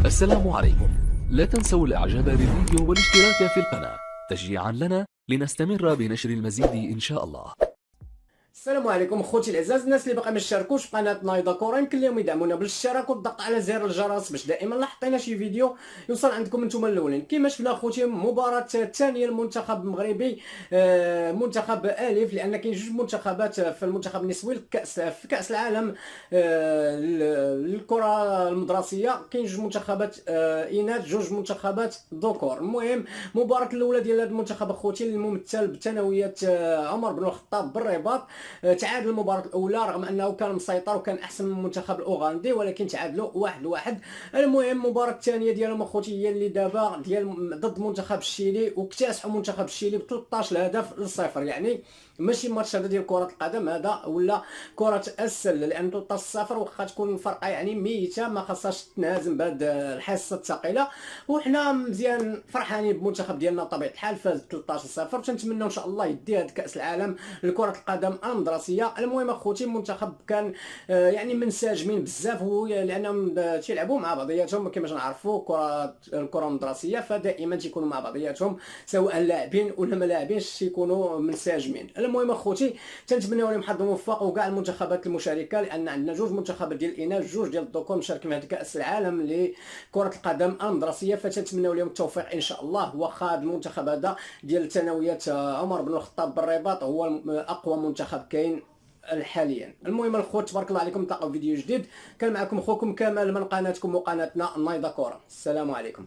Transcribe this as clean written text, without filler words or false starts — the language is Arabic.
السلام عليكم. لا تنسوا الاعجاب بالفيديو والاشتراك في القناة تشجيعا لنا لنستمر بنشر المزيد ان شاء الله. السلام عليكم خوتي العزاز، الناس اللي باقا ما اشتركوش في قناه نايضه كره يمكن لهم يدعمونا بالاشتراك والضغط على زر الجرس باش دائما لا حطينا شي فيديو يوصل عندكم نتوما الاولين. كيما شفنا خوتي مباراه الثانيه المنتخب المغربي، منتخب الف، لان كاين جوج منتخبات في المنتخب النسوي في كاس العالم للكره المدرسيه. كاين جوج منتخبات اناث، جوج منتخبات ذكور. المهم المباراه الاولى ديال هذا المنتخب اخوتي الممثل بثانويه عمر بن الخطاب بالرباط، تعادل المباراة الأولى رغم أنه كان مسيطر وكان أحسن من المنتخب الأوغندي، ولكن تعادلوا 1-1. المهم المباراة الثانية ديالهم أخوتي هي اللي دابا ديال ضد منتخب الشيلي، واكتسحوا منتخب الشيلي ب 13 هدف لصفر. يعني ماشي ماتش هذا ديال كرة القدم، هذا ولا كرة السلة، لأن 13-0 واخا تكون الفرقة يعني ميتة ما خاصهاش تنهزم بهاد الحصة الثقيلة. وحنا مزيان فرحانين بالمنتخب ديالنا بطبيعة الحال، فاز 13-0 وتنتمنوا إن شاء الله يدي هاد كأس العالم لكرة القدم المدرسيه. المهم اخوتي المنتخب كان يعني منسجمين بزاف، لانهم تيلعبوا مع بعضياتهم كما نعرفوا الكره المدرسيه، فدائما تيكونوا مع بعضياتهم سواء لاعبين ولا ما لاعبينش تيكونوا منسجمين. المهم اخوتي تنتمنوا لهم حظ موفق وكاع المنتخبات المشاركه، لان عندنا جوج منتخبات ديال الاناث، جوج ديال الذكور مشاركين في هذا كاس العالم لكره القدم المدرسيه، فتنتمنوا لهم التوفيق ان شاء الله. واخا المنتخب هذا ديال ثانويه عمر بن الخطاب بالرباط هو اقوى منتخب كاين حاليا. المهم الخوت تبارك الله عليكم، نلتقاو في فيديو جديد. كان معكم اخوكم كمال من قناتكم وقناتنا نايضه كره. السلام عليكم.